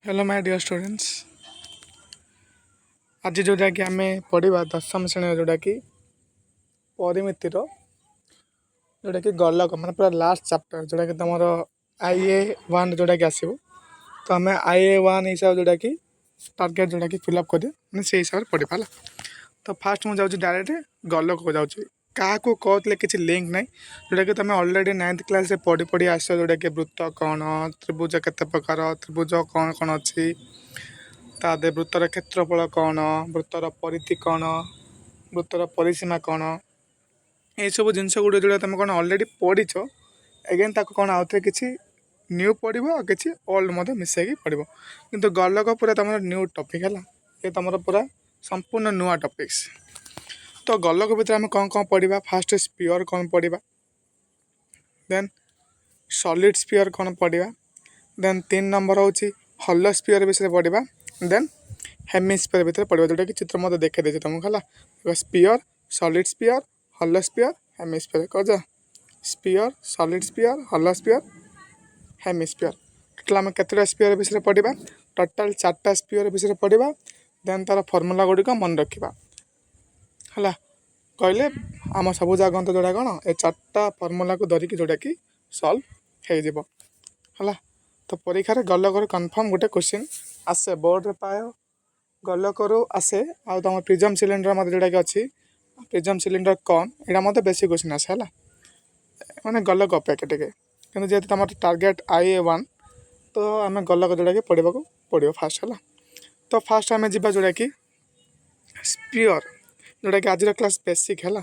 Hello my dear students. आज जोटा कि आम पढ़ा दशम श्रेणी जोटा कि परिमितिर जोटा कि गलक मैंने पूरा लास्ट चैप्टर जोटा कि तुम IA1 जोटा कि आसो तो आम IA1 हिसाब जोटा कि टारगेट जोटा कि फिलअप कर से हिसाब से पढ़ा है। तो फास्ट मुझे डायरेक्ट गलक को जाऊँगी क्या कहते किसी लिंक ना जोटा कि तुम अलरेडी 9th क्लास पढ़ी पढ़ी आस जोटा कि वृत्त कौन त्रिभुज केते प्रकार त्रिभुज कौन कौन अच्छी तादे वृत्तर क्षेत्रफल कौन वृत्तर परिधि कौन वृत्तर परिसीमा कौन ये सब जिनस गुड़ जो तुम कौन अलरेडी पढ़ीच एगेन ताको कौन आउ थे किसी न्यू पढ़ो और किसी ओल्ड मिसेक पढ़ो किंतु गलक पूरा तुम न्यू टॉपिक है ये तुम पूरा संपूर्ण नुआ टॉपिक्स। तो गलक भितर आम कौन कौन पढ़ा फास्ट स्पीयर कौन पढ़ा देन सॉलिड स्पीयर कौन पढ़ा देन 3 नंबर हूँ हॉलो स्पीयर विषय पढ़ा देन हेमिस्फीयर भितर पढ़ा जोटा कि चित्र मत देखे देते तुमको है sphere solid sphere hollow sphere hemisphere कह sphere solid sphere hollow sphere hemisphere total आम केतटा स्पीयर विषय पढ़ा टोटाल 4टा स्पीयर विषय पढ़ा देन तार फर्मुला गुड़िक मन रखा है कहले आम सब जागत जोड़ा कौन ए 4टा फर्मुला को धरिकी जोटा कि सल्व है। तो परीक्षा गलकर कन्फर्म गोटे क्वेश्चन आसे बोर्ड रे पाए गलकर आसे आ तुम प्रिजम सिलिंडर मत जोटा कि अच्छी प्रिजम सिलिंडर कौन यहाँ मत बेसी क्वेश्चन आसे है मैंने गलक अपेक्षा टे कि जेहतु तुम टार्गेट IA1 तो आम गलक जोटा कि पढ़ा पड़ो फास्ट है। तो फास्ट आम जा जोटा कि स्पीयर जोटा कि आज क्लास बेसिक है।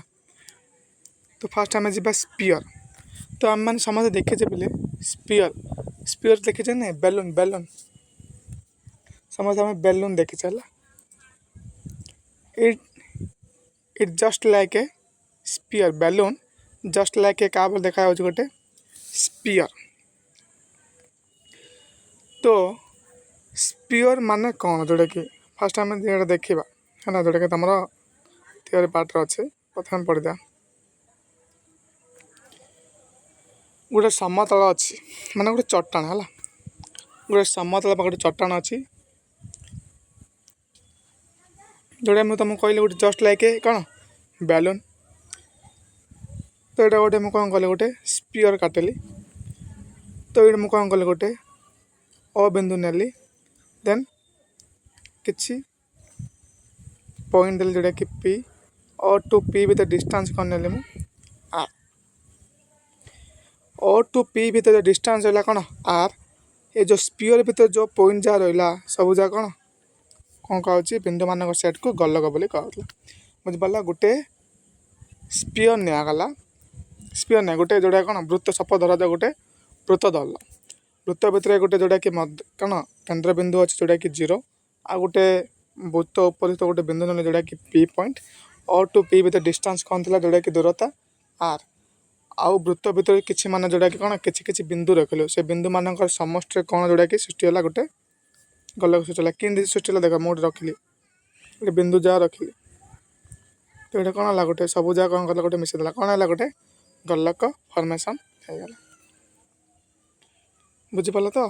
तो फास्ट आम जा स्पीयर तो आम मैंने समझे देखीचे बोले स्पीयर स्पीयर देखीचे ना बेलून बेलून समझ आम बेलून देखीचे है it it just like a sphere balloon just like a क्या देखा गोटे स्पीयर। तो स्पीयर माने कौन जोटा कि फास्ट आम देखा है जोटा कि तुम थियोरी पार्ट अच्छे प्रथम पढ़ा गोटे समतल अच्छी माने गोटे चट्टान है गोटे समतल गोटे चट्टान अच्छी जोटा मुझे तुमको कहली गोटे जस्ट लाइक ए कौन बेलून। तो यहाँ गोटे मुझे कौन कल गोटे स्पीयर काटिली तो ये मुझे कौन कल गोटे अ बिंदु नेली देन किसी पॉइंट देली जोटा कि P और टू P भीतर डिस्टेंस कौन नेली मु R और टू P भीतर जो डिस्टेंस रहा कौन R ये जो स्पीयर भीतर जो पॉइंट जहाँ रहा सब जगह कौन कौन कहे बिंदु मान सेट को गलक बोली कहला बुझिपारा गोटे स्पीयर निगला स्पीयर नहीं गोटे जोड़ा कौन वृत्त सप धरा जाए गोटे वृत्त धरल वृत्त भितर गोटे जोटा कि कौन केन्द्र बिंदु अच्छे जोटा कि 0 आ गोटे वृत्त उपरित गोटे बिंदु ना जोटा कि P पॉइंट और टू P भीतर डिस्टेंस कौन थी जोटा कि दूरता R आउ वृत्त भितर किसी मान जोटा कि कौन किसी बिंदु रखिलु से बिंदु मान समस्त कौन जोटा कि सृष्टि है गोटे गलक सृष्टि है कि सृष्टि देख मुझे रखिली गोटे बिंदु जहाँ रखिली तो ये कौन है गोटे सब जगह कौन कला गोटे मिसेदेला कौन है गोटे गलक फॉर्मेशन होगला बुझिपाल। तो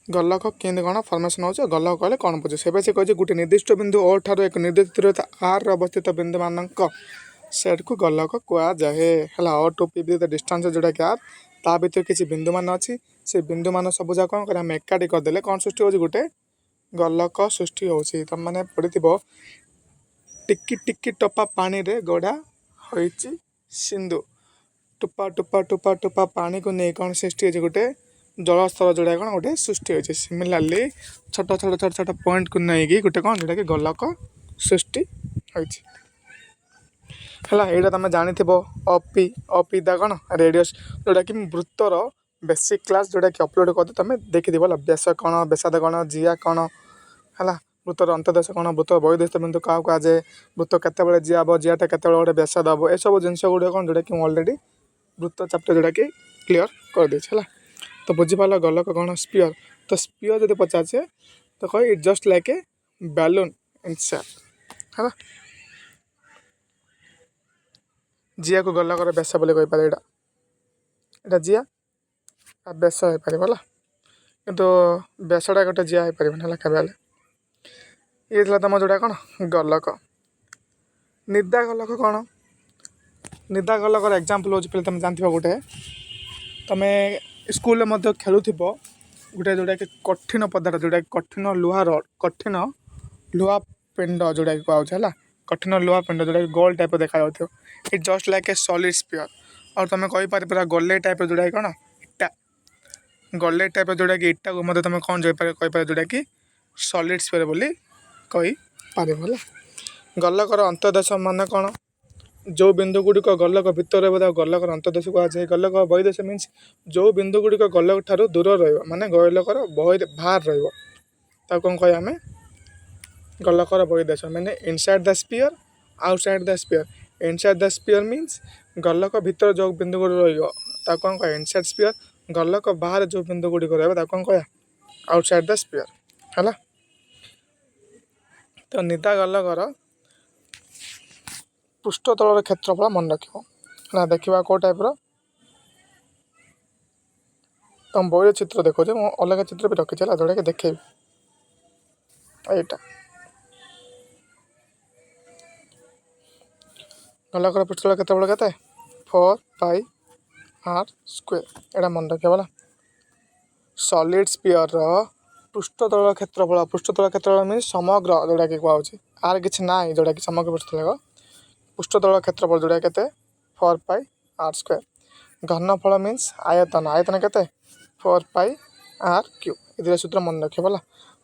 गलक केंद्र कौन फॉर्मेशन हो गलक कहले कौन बुझे से कहे गोटे निर्दिष्ट बिंदु ओ ठार एक निर्दिष्ट दूरता R अवस्थित बिंदु मान सेट को गलक कहुए है और टू P भीतर डिस्टेंस जोटा कि R ता भीतर किसी बिंदु मान अच्छी से बिंदु मान सब जगह कौन कर एकाठी करदे कौन सृष्टि हो गोटे गलक सृष्टि हो तुम मैंने पढ़ी टिकी टिकी टपा पानी रे गढ़ा होइची सिंधु टुपा टुपा टुपा टुपा पानी को नहीं कौन सृष्टि हो गोटे जलस्तर जोड़ा कौन गोटे सृष्टि होती सिमिलारली छोट छोट छोट छोट पॉइंट को नहीं गोटे कौन जोटा कि गलक सृष्टि होती है। यहाँ तुम जानी अपी दा कौन रेडियस जोटा कि वृत्तर बेसिक क्लास जोटा कि अपलोड कर तुम देखी व्यास कौन व्यासाद कौन जिया कौन है वृत्तर अंतदेश कौन वृत्तर बहिदेश बिंदु क्या कहुए वृत्त केतबे जिया जियाटा केतबे गोटे व्यासाद हम यह सब जिन गुड़ा कौन जोटा कि अलरेडी वृत्त चैप्टर जोटा कि क्लीयर कर देछे है। तो बुझीपाल गलक कौन स्पीयर तो स्पीयर जो पचारे तो कह it just like A balloon in shape है जिया को गलकर व्यास बोले कहीपर यहाँ जिया व्यास हो पार है କିନ୍ତୁ ବ୍ୟାସଟା ଗୋଟେ ଜିଆ ହେଇପାରିବନି ହେଲା କେବେ ହେଲେ। ଇଏ ଥିଲା ତୁମ ଯେଉଁଟା କ'ଣ ଗଲକ। ନିଦା ଗଲକ କ'ଣ? ନିଦା ଗଲକର ଏକ୍ଜାମ୍ପଲ୍ ହେଉଛି ପିଲା ତୁମେ ଜାଣିଥିବ ଗୋଟେ ତୁମେ ସ୍କୁଲରେ ମଧ୍ୟ ଖେଳୁଥିବ ଗୋଟେ ଯେଉଁଟାକି କଠିନ ପଦାର୍ଥ ଯେଉଁଟାକି କଠିନ ଲୁହା ପିଣ୍ଡ ଯେଉଁଟାକି କୁହାଯାଉଛି ହେଲା। କଠିନ ଲୁହା ପିଣ୍ଡ ଯେଉଁଟାକି ଗୋଲ୍ ଟାଇପ୍ର ଦେଖାଯାଉଥିବ। ଇଟ୍ ଜଷ୍ଟ ଲାଇକ୍ ଏ ସଲିଡ୍ ସ୍ପିୟର୍। ଆଉ ତୁମେ କହିପାରିବ ପୁରା ଗଲେଇ ଟାଇପ୍ର ଯେଉଁଟାକି କ'ଣ ଇଟା। ଗଲେଇ ଟାଇପ୍ର ଯେଉଁଟାକି ଇଟାକୁ ମଧ୍ୟ ତୁମେ କ'ଣ କହିପାରିବ ଯେଉଁଟାକି ସଲିଡ୍ ସ୍ପିୟର୍ ବୋଲି କହିପାରିବ ହେଲା। ଗଲକର ଅନ୍ତର୍ଦେଶ ମାନେ କ'ଣ? ଯେଉଁ ବିନ୍ଦୁ ଗୁଡ଼ିକ ଗଲକ ଭିତରେ ରହିବ ତାକୁ ଗଲକର ଅନ୍ତର୍ଦେଶ କୁହାଯାଏ। ଗଲକ ବହିର୍ଦେଶ ମିନ୍ସ ଯେଉଁ ବିନ୍ଦୁ ଗୁଡ଼ିକ ଗଲକ ଠାରୁ ଦୂର ରହିବ ମାନେ ଗଲକର ବାହାର ରହିବ ତାକୁ କ'ଣ କହିବା ଆମେ ଗଲକର ବହିର୍ଦେଶ। ମାନେ ଇନସାଇଡ୍ ଦ ସ୍ପିୟର୍ ଆଉଟସାଇଡ୍ ଦ ସ୍ପିୟର୍। ଇନସାଇଡ୍ ଦ ସ୍ପିୟର୍ ମିନ୍ସ ଗଲକ ଭିତରେ ଯେଉଁ ବିନ୍ଦୁ ଗୁଡ଼ିକ ରହିବ ତାକୁ କ'ଣ କହିବା ଇନସାଇଡ୍ ସ୍ପିୟର୍। ଗଲକ ବାହାରେ ଯେଉଁ ବିନ୍ଦୁ ଗୁଡ଼ିକ ରହିବ ତାକୁ କ'ଣ କହିବା ଆଉଟସାଇଡ୍ ଦ ସ୍ପିୟର୍ ହେଲା। ତ ନିଦା ଗଲକର ପୃଷ୍ଠତଳର କ୍ଷେତ୍ରଫଳ ମନେ ରଖିବ ହେଲା। ଦେଖିବା କେଉଁ ଟାଇପ୍ର ତୁମ ବହିର ଚିତ୍ର ଦେଖାଉଛି। ମୁଁ ଅଲଗା ଚିତ୍ର ବି ରଖିଛି ହେଲା ଯେଉଁଟାକି ଦେଖେଇବି। ଏଇଟା ଗଲକର ପୃଷ୍ଠତଳ କ୍ଷେତ୍ରଫଳ କେତେ 4πr²। ଏଇଟା ମନେ ରଖିବ ହେଲା। ସଲିଡ୍ ସ୍ପିୟରର ପୃଷ୍ଠତଳ କ୍ଷେତ୍ରଫଳ ମିନ୍ସ ସମଗ୍ର ଯେଉଁଟାକି କୁହାଯାଉଛି। ଆର କିଛି ନାହିଁ ଯେଉଁଟାକି ସମଗ୍ର ପୃଷ୍ଠତଳ କ୍ଷେତ୍ରଫଳ ଯେଉଁଟା କେତେ 4πr²। ଘନଫଳ ମିନ୍ସ ଆୟତନ କେତେ 4πr³ ଏଥିରେ ସୂତ୍ର ମନେ ରଖିବ ହେଲା।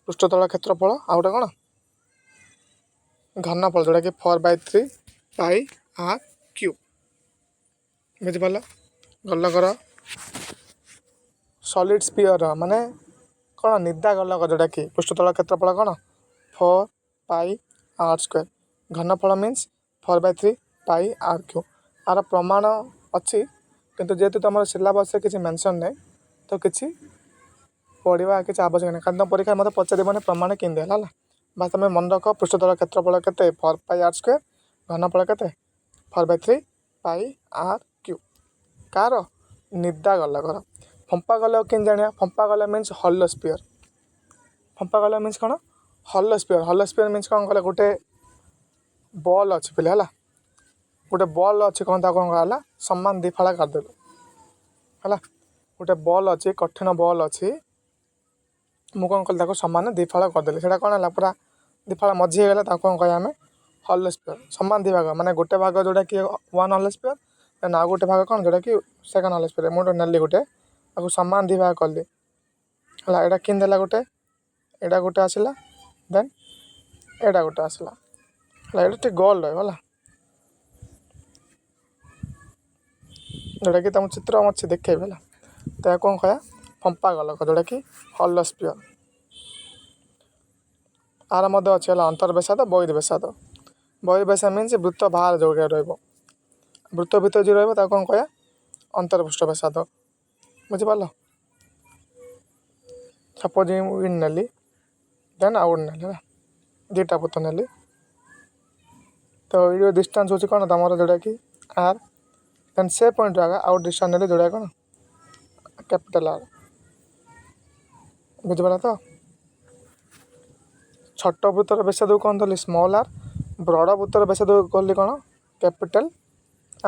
ପୃଷ୍ଠତଳ କ୍ଷେତ୍ରଫଳ ଆଉ ଗୋଟେ କ'ଣ ଘନଫଳ ଯେଉଁଟାକି 4/3πr³ ବୁଝିପାରିଲ। ଗଲକର ସଲିଡ୍ ସ୍ପିୟର ମାନେ କ'ଣ ନିଦା ଗଲକ ଯେଉଁଟାକି ପୃଷ୍ଠତଳ କ୍ଷେତ୍ରଫଳ କ'ଣ 4πr²। ଘନଫଳ means 4/3πr³। ଆର ପ୍ରମାଣ ଅଛି କିନ୍ତୁ ଯେହେତୁ ତୁମର ସିଲାବସ୍ରେ କିଛି ମେନସନ୍ ନାହିଁ ତ କିଛି ପଢ଼ିବା କିଛି ଆବଶ୍ୟକ ନାହିଁ। କାରଣ ତୁମ ପରୀକ୍ଷାରେ ମୋତେ ପଚାରିବନି ପ୍ରମାଣ କେମିତି ହେଲା। ବା ତୁମେ ମନେ ରଖ ପୃଷ୍ଠତଳ କ୍ଷେତ୍ରଫଳ କେତେ 4πr²। ଘନଫଳ କେତେ 4/3πr³। କାହାର ନିଦା ଗଲକର। ଫମ୍ପା ଗଲକ କେମିତି ଜାଣିବା? ଫମ୍ପା ଗଲକ ମିନ୍ସ ହଲୋ ସ୍ପିୟର୍। ଫମ୍ପା ଗଲକ ମିନ୍ସ କ'ଣ hollow sphere. Hollow sphere means କ'ଣ କଲେ ଗୋଟେ ବଲ୍ ଅଛି ପିଲା ହେଲା। ଗୋଟେ ବଲ୍ ଅଛି କ'ଣ ତାକୁ କ'ଣ ହେଲା ସମାନ ଦୁଇ ଫାଳ କରିଦେଲୁ ହେଲା। ଗୋଟେ ବଲ୍ ଅଛି କଠିନ ବଲ୍ ଅଛି ମୁଁ କ'ଣ କଲି ତାକୁ ସମାନ ଦୁଇ ଫାଳ କରିଦେଲି। ସେଇଟା କ'ଣ ହେଲା ପୁରା ଦୁଇ ଫାଳ ମଝି ହେଇଗଲା ତାକୁ କ'ଣ କହିବା ଆମେ ହଲୋ ସ୍ପିୟର୍। ସମାନ ଦୁଇ ଭାଗ ମାନେ ଗୋଟେ ଭାଗ ଯେଉଁଟାକି 1 ହଲୋ ସ୍ପିୟର୍ ଦେନ୍ ଆଉ ଗୋଟେ ଭାଗ କ'ଣ ଯେଉଁଟାକି ସେକେଣ୍ଡ ହଲୋ ସ୍ପିୟର୍। ମୁଁ ନେଲି ଗୋଟେ ତାକୁ ସମାନ ଦୁଇ ଭାଗ କଲି ହେଲା। ଏଇଟା କେମିତି ହେଲା ଗୋଟେ ଏଇଟା ଗୋଟେ ଆସିଲା ଦେନ୍ ଏଇଟା ଗୋଟେ ଆସିଲା ହେଲା। ଏଇଟା ଟିକେ ଗୋଲ୍ ରହିବ ହେଲା ଯେଉଁଟାକି ତୁମ ଚିତ୍ର ଅଛି ଦେଖେଇବି ହେଲା। ତ ଏହା କ'ଣ କହିବା ଫମ୍ପା ଗଲକ ଯେଉଁଟାକି ହଲୋ ସ୍ପିୟର୍। ଆର ମଧ୍ୟ ଅଛି ହେଲା ଅନ୍ତର୍ବେସାଦ ବହିର୍ବେସାଦ। ବହିର୍ବେସାଦ ମିନ୍ସ ବୃତ୍ତ ବାହାର ଯେଉଁଟା ରହିବ ବୃତ୍ତ ଭିତରେ ଯେଉଁ ରହିବ ତାକୁ କ'ଣ କହିବା ଅନ୍ତର୍ପୃଷ୍ଠ ବେସାଦ ବୁଝିପାରିଲ। ସପୋଜ୍ ମୁଁ ଇନ୍ ନେଲି ଦେନ୍ ଆଉଟ୍ ନେଲି ହେଲା ଦୁଇଟା ବୃତ୍ତ ନେଲି ତ ଏଇ ଡିଷ୍ଟାନ୍ସ ହେଉଛି କ'ଣ ତୁମର ଯେଉଁଟାକି ଆର୍ ଦେନ୍ ସେ ପଏଣ୍ଟରୁ ଆଗ ଆଉଟ୍ ଡିଷ୍ଟାନ୍ସ ନେଲି ଯେଉଁଟା କ'ଣ କ୍ୟାପିଟାଲ୍ ଆର୍ ବୁଝିପାରିଲ ତ। ଛୋଟ ବୃତ୍ତର ବେସାଦକୁ କ'ଣ ଧରିଲି ସ୍ମଲ୍ ଆର୍। ବଡ଼ ବୃତ୍ତର ବେସାଦକୁ କଲି କ'ଣ କ୍ୟାପିଟାଲ୍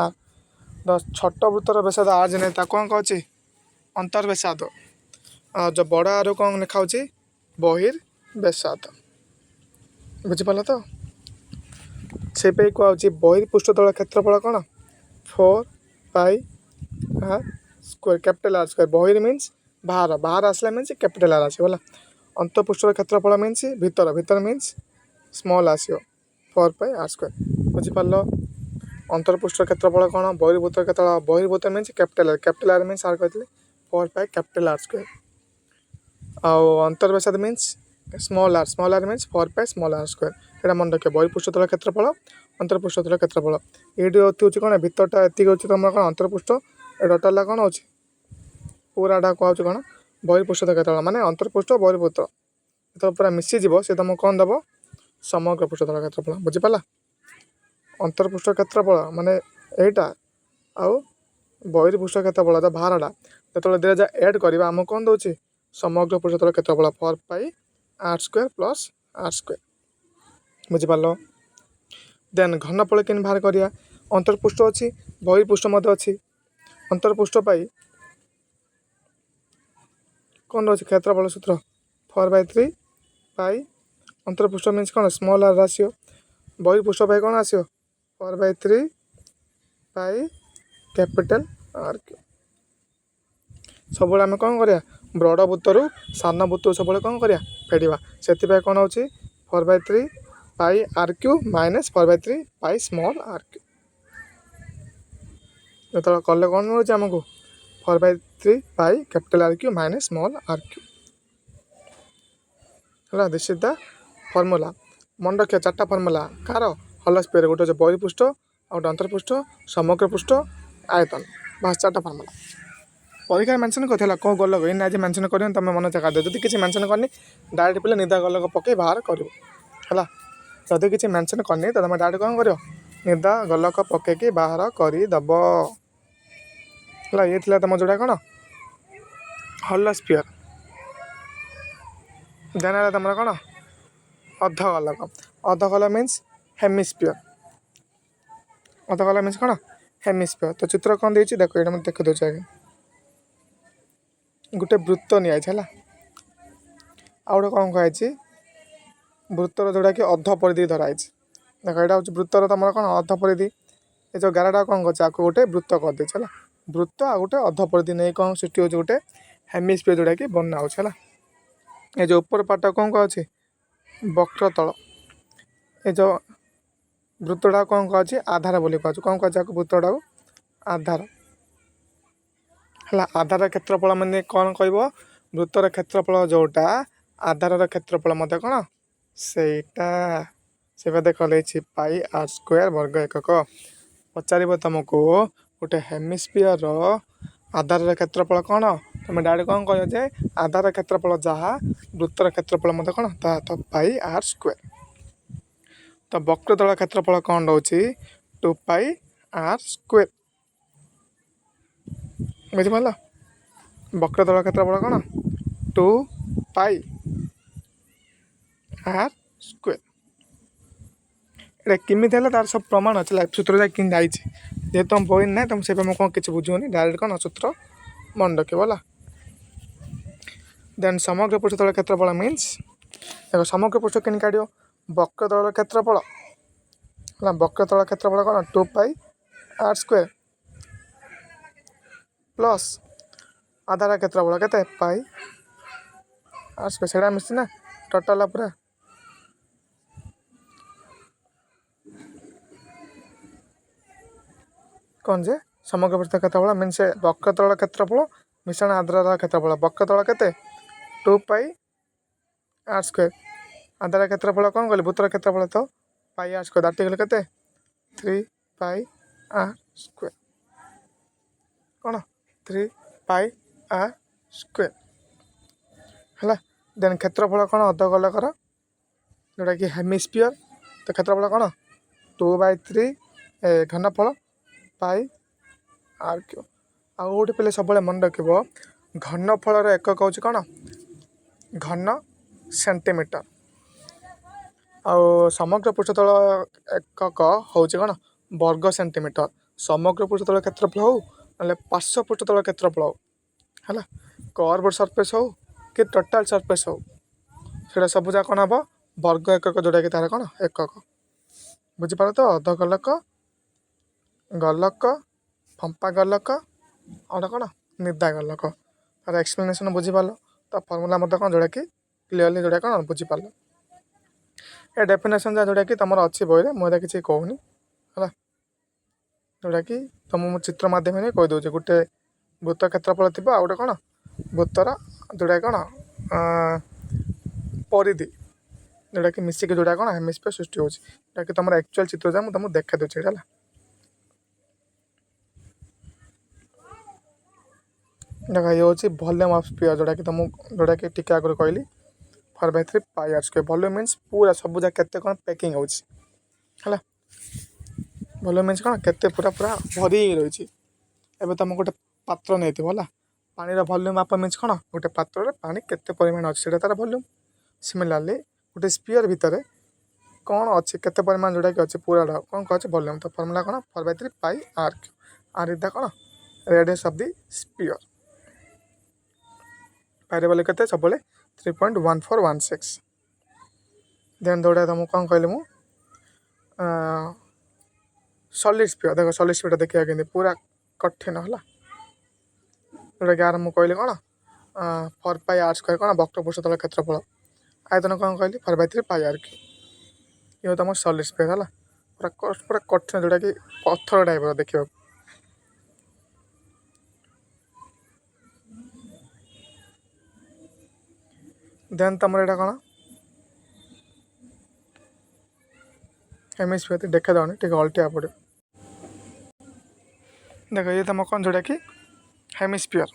ଆର୍। ତ ଛୋଟ ବୃତ୍ତର ବେସାଦ ଆର୍ ଯେ ତାକୁ କ'ଣ କହୁଛି ଅନ୍ତର୍ବେସାଦ। ଆଉ ଯେଉଁ ବଡ଼ ଆରୁ କ'ଣ ଲେଖା ହେଉଛି ବହିର୍ବେସାଦ ବୁଝିପାରିଲ ତ। ସେଇପାଇଁ କୁହାହେଉଛି ବହିର୍ପୃଷ୍ଠତଳ କ୍ଷେତ୍ରଫଳ କ'ଣ 4πr² କ୍ୟାପିଟାଲ୍ R²। ବହିର୍ ମିନ୍ସ ବାହାର ଆସିଲା ମିନ୍ସ କ୍ୟାପିଟାଲ୍ ଆର୍ ଆସିବ ହେଲା। ଅନ୍ତଃପୃଷ୍ଠର କ୍ଷେତ୍ରଫଳ ମିନ୍ସ ଭିତର ମିନ୍ସ ସ୍ମଲ୍ ଆସିବ 4πr²। ବୁଝିପାରିଲ। ଅନ୍ତର୍ପୃଷ୍ଠର କ୍ଷେତ୍ରଫଳ କ'ଣ ବହିର୍ଭୂତର କ୍ଷେତ୍ରଫଳ ବହିର୍ଭୂତ ମିନ୍ସ କ୍ୟାପିଟାଲ୍ ଆର୍ ମିନ୍ସ ଆର୍ କହିଥିଲି 4π ଆଉ ଅନ୍ତର୍ବେସାଦ ମିନ୍ସ ସ୍ମଲ୍ ଆର୍ ମିନ୍ସ 4π²। ଏଇଟା ମନେ ରଖିବ ବହିର୍ପୃଷ୍ଠତଳ କ୍ଷେତ୍ରଫଳ ଅନ୍ତର୍ପୃଷ୍ଠତଳ କ୍ଷେତ୍ରଫଳ। ଏଇଠି ହେଉଛି କ'ଣ ଭିତରଟା ଏତିକି ହେଉଛି ତୁମର କ'ଣ ଅନ୍ତର୍ପୃଷ୍ଠ ଟୋଟାଲ୍ଟା କ'ଣ ହେଉଛି ପୁରାଟା କୁହାହେଉଛି କ'ଣ ବହିର୍ପୃଷ୍ଠତଳ କ୍ଷେତ୍ରଫଳ ମାନେ ଅନ୍ତର୍ପୃଷ୍ଠ ବହିର୍ଭୂତ ଯେତେବେଳେ ପୁରା ମିଶିଯିବ ସେ ତୁମକୁ କ'ଣ ଦେବ ସମଗ୍ର ପୃଷ୍ଠତଳ କ୍ଷେତ୍ରଫଳ ବୁଝିପାରିଲା। ଅନ୍ତର୍ପୃଷ୍ଠ କ୍ଷେତ୍ରଫଳ ମାନେ ଏଇଟା ଆଉ ବହିର୍ପୃଷ୍ଠ କ୍ଷେତ୍ରଫଳ ଭାରଟା ଯେତେବେଳେ ଦୁଇଟା ଏଡ଼୍ କରିବା ଆମକୁ କ'ଣ ଦେଉଛି समग्र पृष्ठतल क्षेत्रफल 4πr² प्लस r²। बुझिपार। देन घनफल केन बाहर करिया अंतर्पृष्ठ अच्छी बहिर्पृष्ठ अच्छी अंतर्पृष्ठ पाई कौन अच्छे क्षेत्रफल सूत्र 4/3 पाई अंतर्पृष्ठ मीन्स कौन स्मॉल आर आसो बहिर्पृष्ठ पाई कौन आसो 4/3 पाई कैपिटल R³ सब आम कौन करिया बड़ वृत्तरु सान वृत्त सब कौन करिया फेड़ा से कौन हो 4/3 पाई R³ minus 4/3 pi small r³ जो कले कौन मिलूँ आमको 4/3 pi capital R³ minus small r³ है। दिस इज द फर्मूला मन रखिए 4टा फर्मूला कार हल स्पीयर गोटे बहिर्पृष्ठ और अंतर्पृष्ठ समग्र पृष्ठ आयतन बास 4टा फर्मूला परीक्षा मेंशन करता कौन गलक इन आज मेंशन कर तुम मन चेक दे जब किसी मेंशन करनी डायरेक्ट पे निदा गलक पकई बाहर कर जदि किसी मेंशन करनी तो तुम डायरेक्ट कौन कर निदा गलक पकईकी बाहर करदब है। ये तुम जोड़ा कौन हल स्पीयर देन है तुम कौन अधगलक मीन्स हेमिस्फीयर अधगला मीन्स कौन हेमिस्फीयर। तो चित्र कौन देती देख ये मैं देखी दूसरे आगे गोटे वृत्त नि है आउ गए कौन कही वृत्तर जोड़ा कि अध परिधि धराई देख यहाँ हूँ वृत्तर तुम कौन अध परिधि ये जो गारटा कौन कर गोटे वृत्त करदे है वृत्त आ गोटे अध परिधि नहीं कौन सृष्टि हो गोटे हेमिस्फीयर जोड़ा कि बना है। ये जो ऊपर पार्ट कौन कह वक्रतल ये जो वृत्तटा कौन कह आधार बोली कह कौन कह वृत्तटा को आधार है। आधार क्षेत्रफल मैंने कौन कह वृत्तर क्षेत्रफल जोटा आधार क्षेत्रफल मत कौन सेटा से देख लिखी पाई r² वर्ग एकक पचार तुमको गोटे हेमिस्फीयर आधार क्षेत्रफल कौन तुम डायरेक्ट कौन कह जे आधार क्षेत्रफल जहाँ वृत्तर क्षेत्रफल मत कौन तो पाई r²। तो वक्रतल क्षेत्रफल कौन रोचे 2 पाई r²। बुझिपार वक्रतल क्षेत्रफल कौन 2 पाई r²। ये किमी तार सब प्रमाण अच्छे लाइफ सूत्र जाए जेहतु तुम बही ना तुम से कौन किसी बुझुनी डायरेक्ट कौन सूत्र मन रख देन समग्र पृष्ठतल क्षेत्रफल मीन्स देखो समग्र पृष्ठ केन काढ़ वक्रतल क्षेत्रफल है वक्रतल क्षेत्रफल कौन 2 पाई r² प्लस आधार क्षेत्रफल के पाई r² से मिसी ना टोटाल पूरा कौन जे समग्र पृष्ठ क्षेत्रफल मीन से वक्रतल क्षेत्रफल मिश्रण आधार क्षेत्रफल वक्रतल के 2 पाई r² आधार क्षेत्रफल कौन कहली वृत्तर क्षेत्रफल तो पाई r² दाटी गले के 3 पाई r² कौन 3 पाई r² है। देन क्षेत्रफल कौन अधगलकर जोटा कि हेमिस्फीयर तो क्षेत्रफल कौन 2/3 घनफल पाई r³ आउ गोटे पे सब मन रख घनफल एकक हूँ कौन घन सेंटीमीटर आउ समग्र पृष्ठतल एकक हूँ कौन वर्ग सेंटीमीटर समग्र पृष्ठतल क्षेत्रफल हो ना पार्श्व पृष्ठतल क्षेत्रफल हो है कर्व सरफेस हो कि टोटाल सरफेस हो से सब जा कौन हम वर्ग एकक जोटा कि तार कौन एकक बुझीपार। तो अधगलक गलक फंपा गलक और कौन निदा गलक तार एक्सप्लेनेशन बुझीपार। तो फर्मूला मत कौन जोटा कि क्लीयरली जोटा कौन बुझीपार ए डेफिनेशन जोटा कि तुम अच्छी बही मुझे किसी कहूनी है जोटा कि तुम चित्र मध्यम कहीदे गोटे वृत्त क्षेत्रफल थी आ गोटे कौन वृत्तर जोटा कौन परिधि जोटा कि मिसिक जोटा कौन हेमिस्फीयर सृष्टि होता कि तुम एक्चुअल चित्र जा तुमको देखा दूसरी है। देख ये हूँ वॉल्यूम ऑफ स्फीयर जोटा कि तुम जोटा कि टिके आगे कहली 4/3 पाई r² वॉल्यूम मीन्स पूरा सब जगह केते कौन पैकिंग होला वॉल्यूम मीन्स कौन केते पूरा पूरा भरी रही एवं तुम गोटे पात्र नहीं थी है पानी वॉल्यूम माप मीन्स कौन गोटे पात्र में पानी केते परिमाण अच्छे तार वॉल्यूम। सिमिलारली गोटे स्पीयर भितर कौन अच्छे केते परिमाण जोटा कि अच्छे पूरा कौन कह वॉल्यूम। तो फर्मूला कौन 4/3 pi r cube. R is the कौन radius of the sphere. Pi बोले के सब 3.1416। देन दौड़ा तुमको कौन कहली मु सॉलिड स्पीयर। देख सॉलिड स्पीयर देखिए कि पूरा कठिन है जोटा कि आर मुझे कहली कौन 4 पाई आर स्क्वायर कौन वक्र पृष्ठतल क्षेत्रफल। आयतन कौन कहली 4/3 पाई आर क्यू। ये तुम सॉलिड स्पीयर है पूरा पूरा कठिन जोटा कि पत्थर टाइप देखा। देन तुम यहाँ कौन हेमिस्फीयर देखा जाऊनी टे अल्टिया पड़े। देख ये तुम कौन जोटा कि हेमिस्फीयर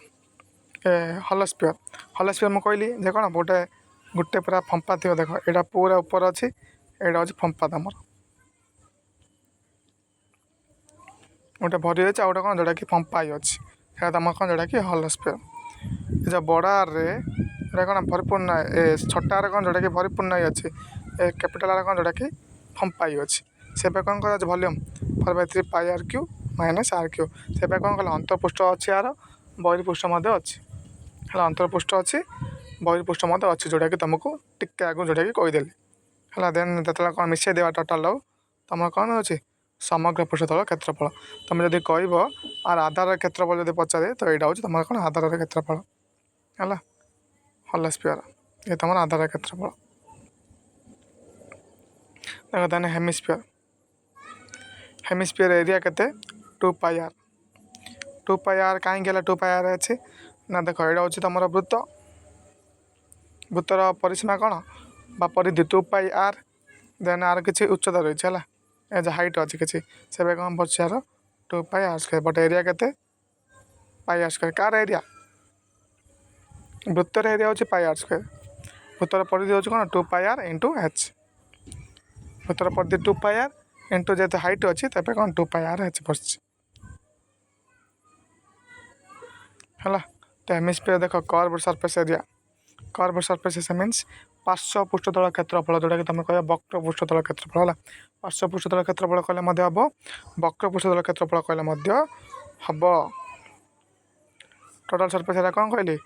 हॉलोस्फीयर। हॉलोस्फीयर मुझे कहली जे कौन गोटे गोटे पूरा फंपा थी। देख यहाँ पूरा ऊपर अच्छी यहाँ हूँ फंपा तुम गोटे भरी अच्छे आ गए कौन जोटा कि फंपा ही अच्छी है तुम कौन जोटा कि हॉलोस्फीयर। जो बड़ आर कौन परिपूर्ण छोटा आर कौन जोटा कि परिपूर्ण ही अच्छी कैपिटाल आर कौन जोटा कि फंपा ही अच्छी से कौन कर volume 4/3 pi r cube minus r cube. से कौन कल अंतरपृष्ठ अच्छी आर बहिर्पृष्ठ अच्छी है अंतरपृष्ठ अच्छी बहिर्पृष्ठ अच्छी जोटा कि तुमको टिके आगे जोटा कि कहीदेली है। देन जो कौन मिसई देवा टोटाल तुम कौन अच्छे समग्र पृष्ठतल क्षेत्रफल। तुम जब कह आर आधार क्षेत्रफल जब पचारे तो यहाँ हूँ तुम कौन आधार क्षेत्रफल है हॉलोस्फीयर। ये तुम आधार क्षेत्रफल। देख देन हेमिस्फीयर। हेमिस्फीयर एरिया केते 2 पाई आर। 2 पाई आर कहीं 2 पाई आर अच्छे ना देख यहाँ हूँ तुम वृत्त वृत्तर परिसीमा कौन बा परिधि 2 पाई आर। देन आर किसी उच्चता रही है एज हाइट अच्छी किसी से कौन पड़े यार 2 pi r square. But area केते पाई आर स्क्वायर कार एरिया वृत्तर एरिया हूँ पाई आर स्क्वायर। वृत्तर परिधि हूँ कौन 2 पाई आर इंटू एच। वृत्तर परिधि 2 पाई आर इंटू जो हाइट अच्छी तेज कौन 2 पाई आर एच पड़े है। तो हेमिस्फीयर देख curve surface area curve surface means पार्श्व पृष्ठतल क्षेत्रफल जोटा कि तुम कह वक्र पृष्ठतल क्षेत्रफल है। पार्श्व पृष्ठतल क्षेत्रफल कहले हम वक्र पृष्ठतल क्षेत्रफल कहले हम। टोटाल सरफेस एरिया कौन कहली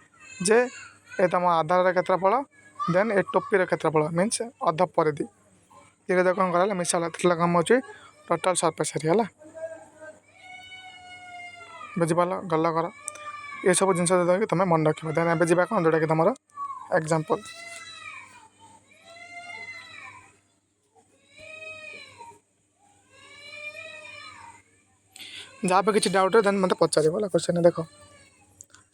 जे ये तुम आधार क्षेत्रफल देन ए टोपीर क्षेत्रफल मीन्स अध परिधि ये कौन करा मिसाला कम हो टोटाल सरफेस एरिया है। बुझिपाल गल कर ये सब जिन तुम मन रख। देन ए जा कौन जोटा कि तुम एग्जांपल। जहाँ पे किसी डाउट है देन मत पचार क्वेश्चन देख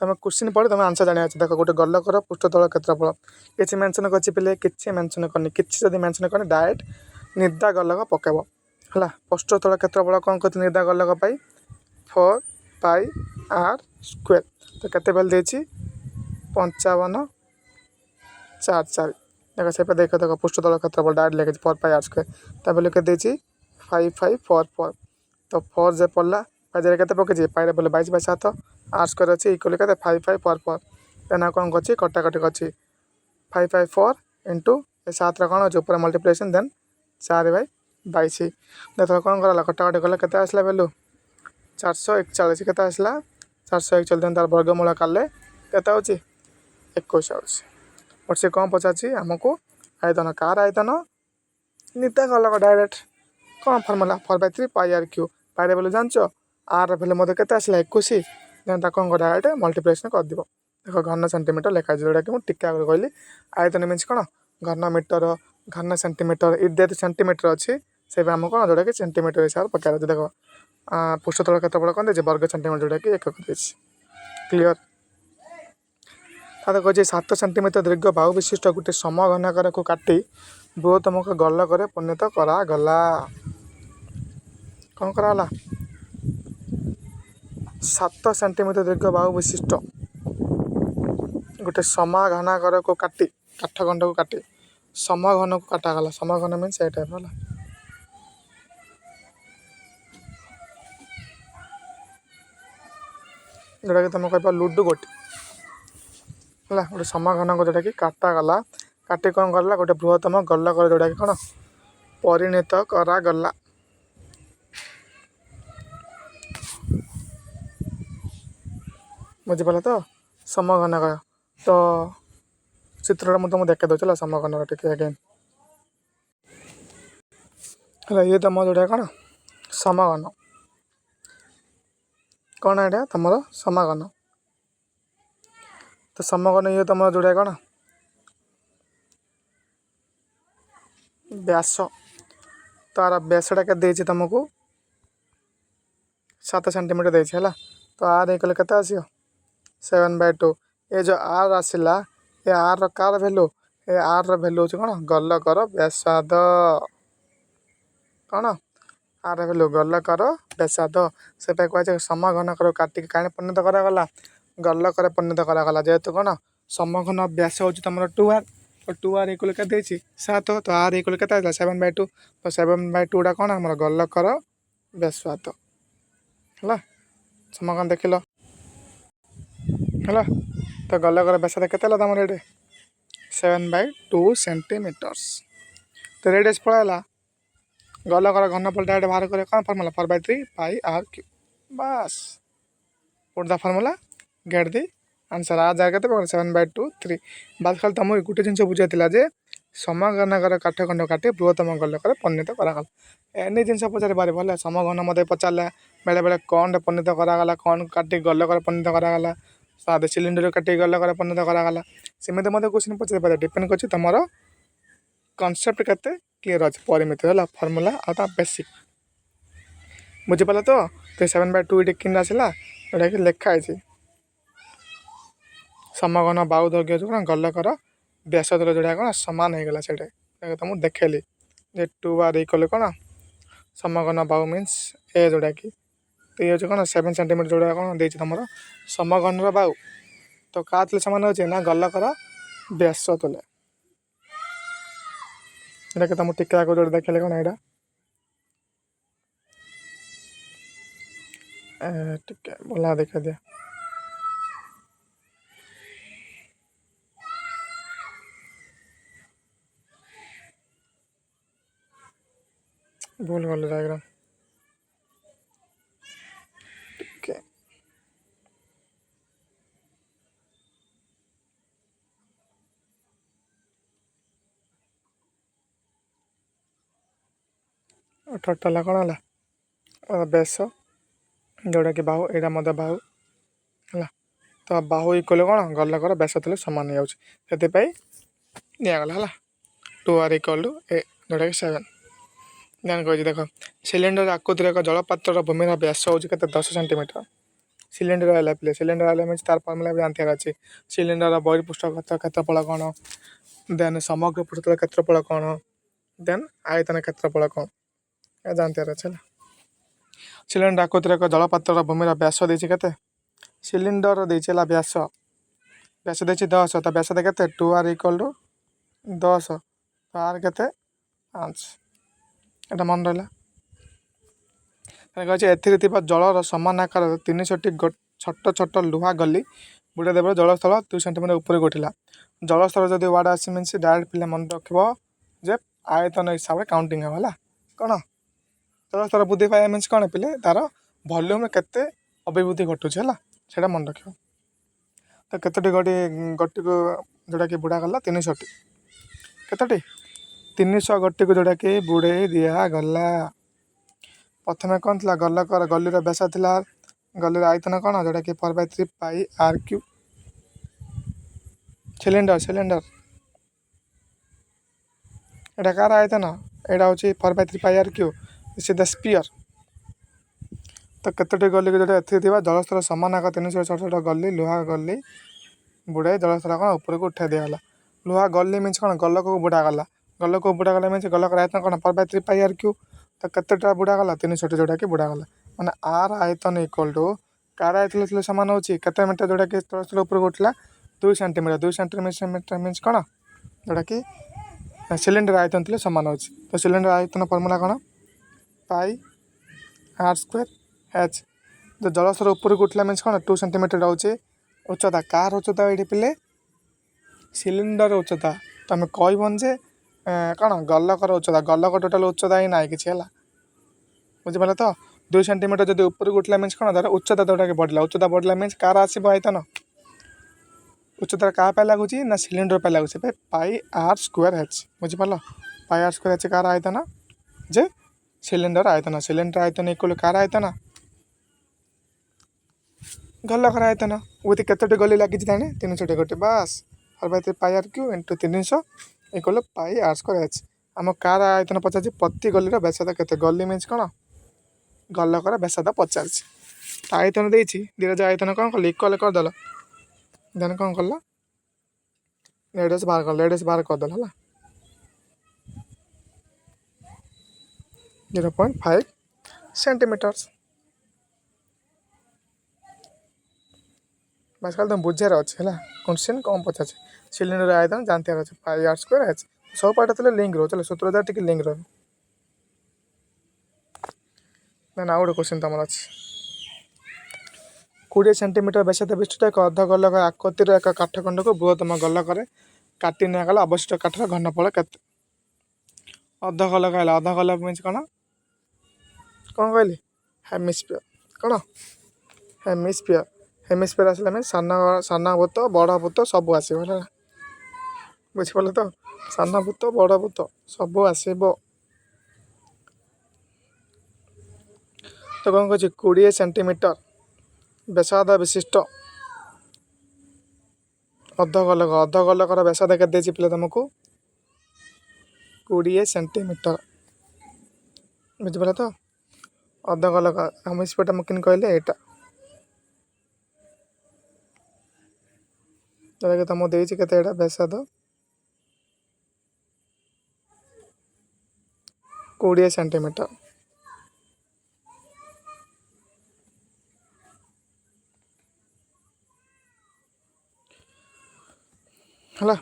तुम क्वेश्चन पढ़े तुम आंसर जाना देख गोटे गलकर पृष्ठतल क्षेत्रफल किसी मेंशन कर पे किसी मेंशन करनी किसी जब मेंशन करनी डायरेक्ट निर्धा गलक पकेब है। पृष्ठतल क्षेत्रफल कौन कर निर्धा गलक पाई 4 पाई आर स्क्वायर। तो केते बेल देछि 55 4 4 देख से देख देख पृष्ठतल क्षेत्रफल डायरेक्ट लिखे 4 पाई आर स्क्वायर तब लिखे देछि 5 5 4 4। तो 4 जे पड़ला पाई के पकई पाई बोले 22/7 आर स्क्वायर अच्छी इक्वल के 5 5 4 4। देन कौन कर कटाकटी कर 5 5 4 इंटू 7 कौन अच्छे ऊपर मल्टीप्लिकेशन देन 4/22। देख कौन कर कटाकटी कले के आसला वैल्यू 441 के आसला 441। देन तार वर्गमूल काले के 21 बट से कौन पचार आमको आयतन कार आयतन निता गलक डायरेक्ट कौन फर्मूला 4/3 पाई आर क्यू। पाई बोले जान आर भैल्यू मत के आसला 21 देन कौन कर डायरेक्ट मल्टीप्लिकेशन कर देव। देख घन सेंटीमीटर लिखाई जोटा कि मुझे टिके आगे कहली आयतन मीन्स कौन घन मीटर घन सेंटीमीटर इत्यादि सेंटीमीटर अच्छी से आम कौन जोटा कि सेंटीमीटर हिसाब से पचार। देख पृष्ठतल क्षेत्रफल कौन दे वर्ग सेंटीमीटर जोटा कि 1 क्लीयर। कहते 7 सेंटीमीटर दीर्घ बाहु विशिष्ट गोटे समघनाकार को काटी बृहत्तम गलक परिणत करागला। कौन कराला 7 सेंटीमीटर दीर्घ बाहु विशिष्ट गोटे समाघनाकार को काटी काठखंड को काटी समघन को काटागला। समघन मीन्स ए टाइप है जोटा कि तुम कह लुडु गोटी ହେଲା। ଗୋଟେ ସମାଘନକ ଯେଉଁଟାକି କାଟାଗଲା, କାଟି କ'ଣ କଲା ଗୋଟେ ବୃହତ୍ତମ ଗୋଲକ ଯେଉଁଟାକି କ'ଣ ପରିଣତ କରାଗଲା। ବୁଝିପାରିଲ ତ ସମଘନକ। ତ ଚିତ୍ରଟା ମୁଁ ତୁମକୁ ଦେଖାଇ ଦେଉଛି ହେଲା ସମଘନକ ଟିକେ ଆଗେନ୍ ହେଲା। ଇଏ ତୁମ ଯେଉଁଟା କ'ଣ ସମଘନ, କ'ଣ ଏଇଟା ତୁମର ସମାଗନ। ତ ସମଘନ ଇଏ ତୁମର ଯେଉଁଟା କ'ଣ ବ୍ୟାସ, ତାର ବ୍ୟାସଟା କେତେ ଦେଇଛି ତୁମକୁ 7 ସେଣ୍ଟିମିଟର ଦେଇଛି ହେଲା। ତ ଆର୍ ଇକ୍ୱାଲ୍ କେତେ ଆସିବ 7/2। ଏ ଯେଉଁ ଆର୍ ଆସିଲା, ଏ ଆର୍ର କାହାର ଭ୍ୟାଲୁ, ଏ ଆର୍ର ଭ୍ୟାଲୁ ହେଉଛି କ'ଣ ଗୋଲକର ବ୍ୟାସାର୍ଦ୍ଧ। କ'ଣ ଆର୍ ଭ୍ୟାଲୁ ଗୋଲକର ବ୍ୟାସାର୍ଦ୍ଧ। ସେପାଇଁ କୁହାଯାଏ ସମଘନକରୁ କାଟିକି କାହିଁ ପରିଣତ କରାଗଲା ଗୋଲକରେ ପରିଣତ କରାଗଲା। ଯେହେତୁ କ'ଣ ସମଘନ ବ୍ୟାସ ହେଉଛି ତୁମର 2r, ତ 2r ଇକ୍ୱାଲ୍ କେତେ ଦେଇଛି 7। ତ ଆର୍ ଇକ୍ୱାଲ୍ କେତେ ଆସିଲା 7/2। ତ 7/2ଟା କ'ଣ ଆମର ଗୋଲକର ବ୍ୟାସାର୍ଦ୍ଧ ହେଲା। ସମଘନ ଦେଖିଲ ହେଲା। ତ ଗୋଲକର ବ୍ୟାସାର୍ଦ୍ଧ କେତେ ହେଲା ତୁମର ଏଠି 7/2 ସେଣ୍ଟିମିଟର୍ସ। ତ ରେଡ଼ିୟସ୍ ପଳାଇଲା, ଗୋଲକର ଘନଫଳଟା ଏଠି ବାହାର କରିବା କ'ଣ ଫର୍ମୁଲା 4/3πr3। ବାସ୍ ପୁଟ୍ ଦ ଫର୍ମୁଲା, ଗେଟ୍ ଦି ଆନ୍ସର୍। ଆ ଜାଗା କେତେ ପଡ଼ିବ 7/2 3। ବାସ୍ ଖାଲି ତୁମକୁ ଗୋଟେ ଜିନିଷ ବୁଝାଇଥିଲା ଯେ ସମଘନକର କାଠଖଣ୍ଡ କାଟି ବୃହତ୍ତମ ଗୋଲକରେ ପରିଣତ କରାଗଲା। ଏନି ଜିନିଷ ପଚାରି ପାରିବ ହେଲା। ସମଘନ ମୋତେ ପଚାରିଲା, ବେଳେବେଳେ କ'ଣରେ ପରିଣତ କରାଗଲା, କ'ଣ କାଟି ଗୋଲକରେ ପରିଣତ କରାଗଲା, ସାଧା ସିଲିଣ୍ଡର କାଟି ଗୋଲକରେ ପରିଣତ କରାଗଲା। ସେମିତି ମଧ୍ୟ କ୍ୱେଶ୍ଚିନ୍ ପଚାରି ପାରିବ। ଡିପେଣ୍ଡ କରୁଛି ତୁମର କନସେପ୍ଟ କେତେ କ୍ଲିୟର ଅଛି, ପରିମିତି ହେଲା ଫର୍ମୁଲା ଆଉ ତା ବେସିକ୍। ବୁଝିପାରିଲ ତ 7/2 ଏଠି କିନ୍ ଆସିଲା, ଯେଉଁଟାକି ଲେଖା ହେଇଛି ସମଘନ ବାହୁ ଦୈର୍ଘ୍ୟ କ'ଣ ଗୋଲକର ବ୍ୟାସାର୍ଦ୍ଧ ଯେଉଁଟା କ'ଣ ସମାନ ହେଇଗଲା। ସେଇଟା ତ ମୁଁ ଦେଖେଇଲି ଯେ 2r ଇକ୍ୱାଲ୍ କ'ଣ ସମଘନ ବାହୁ ମିନ୍ସ ଏ ଯେଉଁଟାକି ତ ଇଏ ହେଉଛି କ'ଣ 7 ସେଣ୍ଟିମିଟର ଯେଉଁଟା କ'ଣ ଦେଇଛି ତୁମର ସମଘନର ବାହୁ। ତ କାହା ଥିଲେ ସମାନ ହେଉଛି ନା ଗୋଲକର ବ୍ୟାସ ତୁଲେ। ଏଇଟାକି ତୁମକୁ ଟିକେ ଆଗକୁ ଯେଉଁଟା ଦେଖେଇଲେ କ'ଣ ଏଇଟା ଟିକେ ଭଲ ଦେଖାଇ ଦିଅ। ଭୁଲ ଗଲେ ଡାଇଗ୍ରାମ ଟିକେ ଟୋଟାଲ କ'ଣ ହେଲା ବ୍ୟାସ ଯେଉଁଟାକି ବାହୁ, ଏଇଟା ମଧ୍ୟ ବାହୁ ହେଲା। ତ ବାହୁ ଇକ୍ୱାଲ୍ କ'ଣ ଗୋଲକର ବ୍ୟାସ ଥିଲେ ସମାନ ହେଇଯାଉଛି, ସେଥିପାଇଁ ନିଆଗଲା ହେଲା। 2r ଇକ୍ୱାଲ୍ ଏ ଯେଉଁଟାକି 7। ଧ୍ୟାନ କହିଛି ଦେଖ, ସିଲିଣ୍ଡର ଆକୃତିର ଏକ ଜଳପାତ୍ରର ଭୂମିର ବ୍ୟାସ ହେଉଛି କେତେ 10 ସେଣ୍ଟିମିଟର। ସିଲିଣ୍ଡର ହେଲା ପିଲେ, ସିଲିଣ୍ଡର ହେଲା ମିନ୍ସ ତାର ଫର୍ମୁଲା ବି ଜାଣିବାର ଅଛି। ସିଲିଣ୍ଡର ବହିର୍ପୃଷ୍ଠ କ୍ଷେତ୍ରଫଳ କ'ଣ, ଦେନ୍ ସମଗ୍ର ପୃଷ୍ଠତଳ କ୍ଷେତ୍ରଫଳ କ'ଣ, ଦେନ୍ ଆୟତନ କ୍ଷେତ୍ରଫଳ କ'ଣ, ଏହା ଜାଣିବାର ଅଛି ହେଲା। ସିଲିଣ୍ଡର ଆକୃତିର ଏକ ଜଳପାତ୍ରର ଭୂମିର ବ୍ୟାସ ଦେଇଛି କେତେ, ସିଲିଣ୍ଡର ଦେଇଛି ହେଲା ବ୍ୟାସ ଦେଇଛି 10। ତ ବ୍ୟାସ କେତେ 2r ଇକ୍ୱାଲ୍ ଟୁ 10, ତ ଆର୍ କେତେ 5। ଏଇଟା ମନେ ରହିଲା। କହିଛି ଏଥିରେ ଥିବା ଜଳର ସମାନ ଆକାରର 300ଟି ଛୋଟ ଛୋଟ ଲୁହା ଗଲି ବୁଡ଼ାଇ ଦେବାର ଜଳସ୍ଥଳ 2 ସେଣ୍ଟିମିଟର ଉପରକୁ ଉଠିଲା। ଜଳସ୍ଥଳ ଯଦି ୱାର୍ଡ଼ ଆସି ମିନ୍ସ ଡାଇରେକ୍ଟ ପିଲା ମନେ ରଖିବ ଯେ ଆୟତନ ହିସାବରେ କାଉଣ୍ଟିଂ ହେବ ହେଲା। କ'ଣ ଜଳସ୍ତର ବୃଦ୍ଧି ପାଇବା ମିନ୍ସ କ'ଣ ପିଲେ ତାର ଭଲ୍ୟୁମ୍ରେ କେତେ ଅଭିବୃଦ୍ଧି ଘଟୁଛି ହେଲା, ସେଇଟା ମନେ ରଖିବ। ତ କେତୋଟି ଗଟିକୁ ଯେଉଁଟାକି ବୁଡ଼ା ଗଲା 300ଟି, କେତୋଟି 300 ଗଟିକୁ ଯେଉଁଟାକି ବୁଡ଼େଇ ଦିଆଗଲା। ପ୍ରଥମେ କ'ଣ ଥିଲା ଗୋଲକର ଗଲିର ବ୍ୟାସ ଥିଲା, ଗଲିର ଆୟତନ କ'ଣ ଯେଉଁଟାକି 4/3πr3। ସିଲିଣ୍ଡର ଏଇଟା କାହାର ଆୟତନ, ଏଇଟା ହେଉଛି 4/3πr3 ଇସ୍ ଦ ସ୍ପିୟର। ତ କେତୋଟି ଗଲିକୁ ଯେଉଁଟା ଏଥିରେ ଥିବା ଜଳସ୍ତର ସମାନ ଆକାର 300 ଛୋଟ ଛୋଟ ଗଲି ଲୁହା ଗଲି ବୁଡ଼ାଇ ଜଳସ୍ତର କ'ଣ ଉପରକୁ ଉଠାଇ ଦିଆଗଲା। ଲୁହା ଗଲି ମିନ୍ସ କ'ଣ ଗୋଲକକୁ ବୁଡ଼ାଗଲା, ଗୋଲକକୁ ବୁଡ଼ାଗଲା ମିନ୍ସ ଗୋଲକର ଆୟତନ କ'ଣ 4/3πr3। ତ କେତେଟା ବୁଡ଼ାଗଲା 300ଟି ଯେଉଁଟାକି ବୁଡ଼ାଗଲା। ମାନେ ଆର ଆୟତନ ଇକ୍ୱାଲ୍ ଟୁ କାହାର ଆୟତନ ଥିଲେ ସମାନ ହେଉଛି କେତେ ମିଟର, ଯେଉଁଟାକି ଜଳସ୍ତର ଉପରକୁ ଉଠିଲା 2 ସେଣ୍ଟିମିଟର। 2 ସେଣ୍ଟିମିଟର ମିନ୍ସ କ'ଣ ଯେଉଁଟାକି ସିଲିଣ୍ଡର ଆୟତନ ଥିଲେ ସମାନ ହେଉଛି। ତ ସିଲିଣ୍ଡର ଆୟତନ ଫର୍ମୁଲା କ'ଣ πr²h। ତ ଜଳସ୍ତର ଉପରକୁ ଉଠିଲା ମିନ୍ସ କ'ଣ 2 ସେଣ୍ଟିମିଟର ହେଉଛି ଉଚ୍ଚତା। କାହାର ଉଚ୍ଚତା ଏଇଠି ପିଲେ ସିଲିଣ୍ଡର ଉଚ୍ଚତା ତୁମେ କହିବନି ଯେ କ'ଣ ଗଲକର ଉଚ୍ଚତା, ଗଲକ ଟୋଟାଲ ଉଚ୍ଚତା ହିଁ ନାହିଁ କିଛି ହେଲା, ବୁଝିପାରିଲ ତ। 2 ସେଣ୍ଟିମିଟର ଯଦି ଉପରକୁ ଉଠିଲା ମିନ୍ସ କ'ଣ ଧର ଉଚ୍ଚତା ଯେଉଁଟାକି ବଢ଼ିଲା, ଉଚ୍ଚତା ବଢ଼ିଲା ମିନ୍ସ କାହାର ଆସିବ ଆୟତନ, ଉଚ୍ଚତା କାହା ପାଇଁ ଲାଗୁଛି ନା ସିଲିଣ୍ଡର ପାଇଁ ଲାଗୁଛି, ପାଇ ଆର୍ ସ୍କୋୟାର ଏଚ୍, ବୁଝିପାରିଲ। ପାଇ ଆର୍ ସ୍କୋୟାର ଏଚ୍ କାହାର ଆୟତନ ଯେ ସିଲିଣ୍ଡର ଆୟତନ, ସିଲିଣ୍ଡର ଆୟତନ ଇକ୍ୱାଲ୍ କାହାର ଆୟତନ ଗଲକର ଆୟତନ। ଉଇଥ୍ କେତୋଟି ଗଲି ଲାଗିଛି ତାହେଲେ 300ଟି ଗୋଟି, ବାସ୍ 4/3 ପାଇ ଆର୍ କ୍ୟୁ ଇଣ୍ଟୁ 300 ଇକ୍ୱାଲ୍ ପାଇ ଆର୍ ସ୍କୋୟାର ଏଚ୍। ଆମ କାହାର ଆୟତନ ପଚାରିଛି, ପ୍ରତି ଗଲିର ବ୍ୟାସାର୍ଧ କେତେ, ଗଲି ମିନ୍ସ କ'ଣ ଗଲକର ବ୍ୟାସାର୍ଧ ପଚାରିଛି। ଆୟତନ ଦେଇଛି, ଦୁଇଟା ଆୟତନ କ'ଣ କଲେ ଇକ୍ୱାଲ୍ କରିଦେଲ, ଦେନ୍ କ'ଣ କଲ ରେଡ଼ିୟସ୍ ବାହାର କଲ, ରେଡ଼ିୟସ୍ ବାହାର କରିଦେଲ ହେଲା 0.5 ସେଣ୍ଟିମିଟର। ବାସ୍ ଖାଲି ତୁମେ ବୁଝିବାର ଅଛି ହେଲା, କ୍ୱେଶ୍ଚିନ୍ କ'ଣ ପଚାରୁଛି। ସିଲିଣ୍ଡର ଆୟତନ ଜାଣିଥିବାର ଅଛି, ପାଇ ଆର୍ ସ୍କୋୟାର ଏଚ୍। ସବୁ ପାଠ ଥିଲେ ଲିଙ୍କ ରହୁଛି, ଚାଲ ସୂତ୍ର ଦ୍ୱାରା ଟିକେ ଲିଙ୍କ ରହିବ। ଦେନ୍ ଆଉ ଗୋଟେ କ୍ୱେଶ୍ଚିନ୍ ତୁମର ଅଛି, 20 ସେଣ୍ଟିମିଟର ବ୍ୟାସାର୍ଧ ବିଶିଷ୍ଟ ଏକ ଅର୍ଦ୍ଧ ଗୋଲକ ଆକୃତିର ଏକ କାଠଖଣ୍ଡକୁ ବୃହତ୍ତମ ଗୋଲକରେ କାଟି ନିଆଗଲା, ଅବଶିଷ୍ଟ କାଠର ଘନଫଳ କେତେ। ଅର୍ଦ୍ଧ ଗୋଲକ ହେଲା, ଅର୍ଦ୍ଧ ଗୋଲକ ମିନ୍ସ କ'ଣ କହିଲି ହେମିସ୍ଫିୟର, କ'ଣ ହେମିସ୍ଫିୟର, ହେମିସ୍ଫିୟର ଆସିଲା ମିନ୍ସ ସାନ ବୃତ୍ତ ବଡ଼ ବୃତ୍ତ ସବୁ ଆସିବ ହେଲା, ବୁଝିପାରିଲ ତ। ସାନ ବୃତ୍ତ ବଡ଼ ବୃତ୍ତ ସବୁ ଆସିବ। ତ କ'ଣ କହୁଛି 20 ସେଣ୍ଟିମିଟର ବ୍ୟାସାର୍ଧ ବିଶିଷ୍ଟ ଅର୍ଦ୍ଧ ଗୋଲକର ବ୍ୟାସାର୍ଧ କେତେ ଦେଇଛି ପିଲା ତୁମକୁ 20 ସେଣ୍ଟିମିଟର, ବୁଝିପାରିଲ ତ। ଅର୍ଦ୍ଧ ଗୋଲକ ହେମିସ୍ଫିୟରଟା ମୁଁ କେମିତି କହିଲେ ଏଇଟା, ଯେଉଁଟାକି ତୁମକୁ ଦେଇଛି କେତେ ଏଇଟା ବ୍ୟାସାର୍ଧ 20 ସେଣ୍ଟିମିଟର। ହେଲା,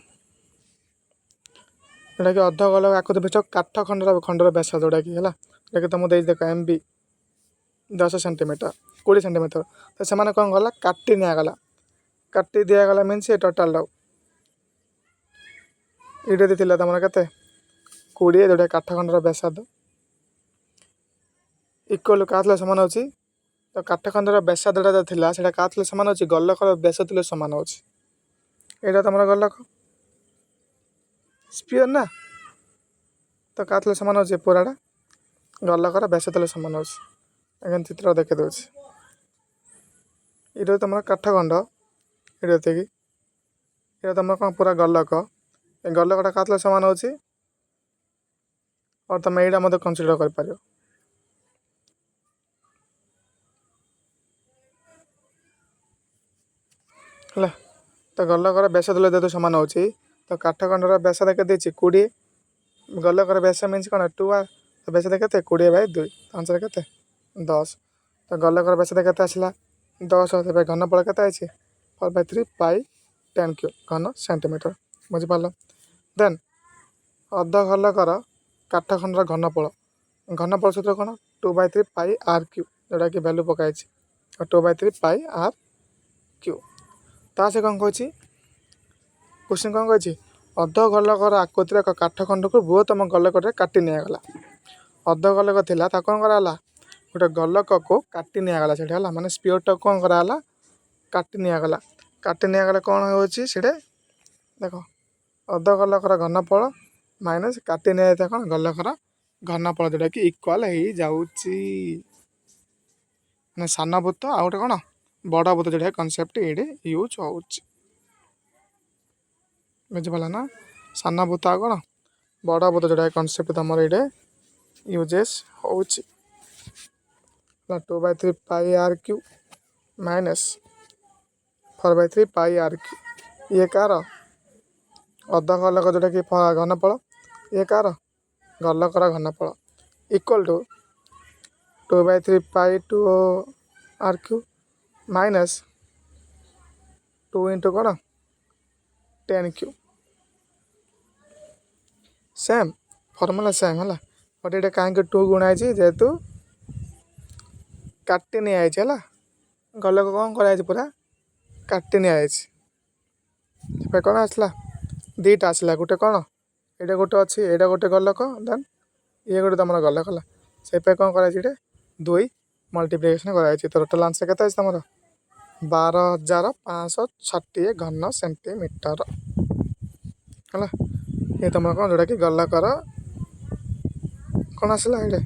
ଯେଉଁଟାକି ଅର୍ଦ୍ଧ ଗୋଲକ ଆକୃତି ବିଶିଷ୍ଟ କାଠ ଖଣ୍ଡର ବ୍ୟାସାର୍ଧ ଯେଉଁଟାକି ହେଲା, ଯେଉଁଟାକି ତୁମକୁ ଦେଇଛି ଦେଖ MB 10 ସେଣ୍ଟିମିଟର 20 ସେଣ୍ଟିମିଟର। ତ ସେମାନେ କ'ଣ କଲା କାଟି ନିଆଗଲା, କାଟି ଦିଆଗଲା ମିନ୍ସ ଏ ଟୋଟାଲଟାକୁ ଏଇଟା ଦେଇଥିଲା ତୁମର କେତେ 20, ଯେଉଁଟା କାଠ ଖଣ୍ଡର ବ୍ୟାସାର୍ଧ ଇକ୍ୱାଲ୍ କାହା ଥିଲେ ସମାନ ହେଉଛି, ତ କାଠ ଖଣ୍ଡର ବ୍ୟାସାର୍ଧଟା ଯେଉଁ ଥିଲା ସେଇଟା କାହା ଥିଲେ ସମାନ ହେଉଛି ଗୋଲକର ବ୍ୟାସ ଥିଲେ ସମାନ ହେଉଛି। ଏଇଟା ତୁମର ଗୋଲକ ସ୍ପିୟର ନା, ତ କାହା ଥିଲେ ସମାନ ହେଉଛି ପୁରାଟା ଗୋଲକର ବ୍ୟାସ ଥିଲେ ସମାନ ହେଉଛି। ଆଜ୍ଞା ଚିତ୍ର ଦେଖି ଦେଉଛି, ଏଇଟା ତୁମର କାଠ ଖଣ୍ଡ, ଏଇଟା ଏତିକି, ଏଇଟା ତୁମର କ'ଣ ପୁରା ଗୋଲକ, ଏ ଗୋଲକଟା କାହା ଥିଲେ ସମାନ ହେଉଛି, ଆଉ ତୁମେ ଏଇଟା ମଧ୍ୟ କନସିଡ଼ର କରିପାରିବ। ହେଲା, ତ ଗୋଲକର ବ୍ୟାସାର୍ଧ ଯେହେତୁ ସମାନ ହେଉଛି, ତ କାଠ ଖଣ୍ଡର ବ୍ୟାସାର୍ଧ କେତେ ଦେଇଛି 20, ଗୋଲକର ବ୍ୟାସ ମିନ୍ସ କ'ଣ 2R, ତ ବ୍ୟାସାର୍ଧ କେତେ 20/2, ଆନ୍ସର କେତେ 10। ତ ଗୋଲକର ବ୍ୟାସାର୍ଧ କେତେ ଆସିଲା 10, ତେବେ ଘନଫଳ କେତେ ଅଛି 4/3 ପାଇ 10 କ୍ୟୁ ଘନ ସେଣ୍ଟିମିଟର, ବୁଝିପାରିଲ। ଦେନ୍ ଅର୍ଦ୍ଧ ଗୋଲକର କାଠ ଖଣ୍ଡର ଘନଫଳ ସୂତ୍ର କ'ଣ 2/3 ପାଇ ଆର୍ କ୍ୟୁ, ଯେଉଁଟାକି ଭ୍ୟାଲୁ ପକାଇଛି 2/3 ପାଇ ଆର୍ କ୍ୟୁ। ତା ସେ କ'ଣ କହିଛି କ୍ୱେଶ୍ଚିନ୍ କ'ଣ କହିଛି, ଅର୍ଦ୍ଧ ଗୋଲକର ଆକୃତିର ଏକ କାଠ ଖଣ୍ଡକୁ ବୃହତ୍ତମ ଗୋଲକରେ କାଟି ନିଆଗଲା। ଅର୍ଦ୍ଧ ଗୋଲକ ଥିଲା, ତାକୁ କ'ଣ କରାହେଲା ଗୋଟେ ଗୋଲକକୁ କାଟି ନିଆଗଲା ସେଇଟା ହେଲା, ମାନେ ସ୍ପିୟରଟାକୁ କ'ଣ କରାହେଲା କାଟି ନିଆଗଲା। କାଟି ନିଆଗଲେ କ'ଣ ହେଉଛି ସେଇଟା ଦେଖ, ଅର୍ଦ୍ଧ ଗୋଲକର ଘନଫଳ ମାଇନସ୍ କାଟି ନିଆଯାଇଥିବା କ'ଣ ଗୋଲକର ଘନଫଳ, ଯେଉଁଟାକି ଇକ୍ୱାଲ୍ ହେଇଯାଉଛି, ମାନେ ସାନ ବୃତ୍ତ ଆଉ ଗୋଟେ କ'ଣ ବଡ଼ ବୃତ୍ତ, ଯେଉଁଟା କନସେପ୍ଟ ଏଇଠି ୟୁଜ୍ ହେଉଛି, ବୁଝିପାରିଲ ନା। ସାନ ବୃତ୍ତ ଆଉ କ'ଣ ବଡ଼ ବୃତ୍ତ, ଯେଉଁଟା କନସେପ୍ଟ ତୁମର ଏଇଠି ୟୁଜେସ୍ ହେଉଛି। 2/3 ପାଇ ଆର୍ କ୍ୟୁ ମାଇନସ୍ 4/3 ପାଇ ଆର୍ କ୍ୟୁ, ଇଏ କାହାର ଅର୍ଦ୍ଧ ଗୋଲକ ଯେଉଁଟାକି ଘନଫଳ, ଇଏ କାହାର ଗୋଲକର ଘନଫଳ ଇକ୍ୱାଲ୍ ଟୁ 2/3 ପାଇ 2 ଆର୍ କ୍ୟୁ ମାଇନସ୍ 2 ଇଣ୍ଟୁ କ'ଣ 10 କ୍ୟୁ, ସେମ୍ ଫର୍ମୁଲା ସେମ୍ ହେଲା, ବଟ୍ ଏଇଟା କାହିଁକି 2 ଗୁଣା ହେଇଛି, ଯେହେତୁ କାଟି ନିଆଯାଇଛି ହେଲା, ଗୋଲକ କ'ଣ କରାଯାଇଛି ପୁରା କାଟି ନିଆଯାଇଛି, ଏବେ କ'ଣ ଆସିଲା ଦୁଇଟା ଆସିଲା ଗୋଟେ କ'ଣ ଏଇଟା ଗୋଟେ ଅଛି ଏଇଟା ଗୋଟେ ଗଲକ ଦେନ୍ ଇଏ ଗୋଟେ ତୁମର ଗଲକ ହେଲା ସେଇପାଇଁ କ'ଣ କରାଯାଇଛି ଏଇଟା 2 ମଲ୍ଟିପ୍ଲିକେସନ୍ କରାଯାଇଛି। ତ ଟୋଟାଲ୍ ଆନ୍ସର୍ କେତେ ଅଛି ତୁମର 12,560 ଘନ ସେଣ୍ଟିମିଟର ହେଲା। ଏ ତୁମର କ'ଣ ଯେଉଁଟାକି ଗଲକର କ'ଣ ଆସିଲା ଏଇଟା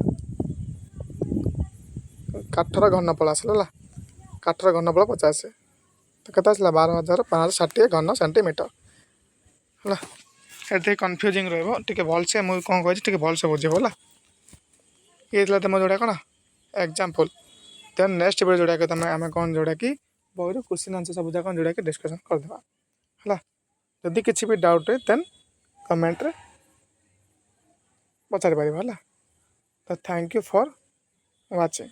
କାଠର ଘନଫଳ ଆସିଲା ହେଲା। କାଠର ଘନଫଳ 50 ତ କେତେ ଆସିଲା 12,560 ଘନ ସେଣ୍ଟିମିଟର ହେଲା। ଏଠି ଟିକେ କନଫ୍ୟୁଜିଂ ରହିବ ଟିକେ ଭଲସେ ମୁଁ କ'ଣ କହିଛି ଟିକେ ଭଲସେ ବୁଝିବ ହେଲା। ଇଏ ଥିଲା ତୁମ ଯେଉଁଟା କ'ଣ ଏକ୍ଜାମ୍ପଲ୍ ଦେନ୍ ନେକ୍ସଟ ଭିଡ଼ିଓ ଯେଉଁଟାକି ଆମେ କ'ଣ ଯେଉଁଟାକି ବହିରୁ କ୍ୱେଶ୍ଚିନ୍ ଆନ୍ସର୍ ସବୁ ଯାକ ଯେଉଁଟାକି ଡିସ୍କସନ୍ କରିଦେବା ହେଲା। ଯଦି କିଛି ବି ଡାଉଟ୍ ହୁଏ ଦେନ୍ କମେଣ୍ଟରେ ପଚାରିପାରିବ ହେଲା। ତ ଥ୍ୟାଙ୍କ ୟୁ ଫର୍ ୱାଚିଂ।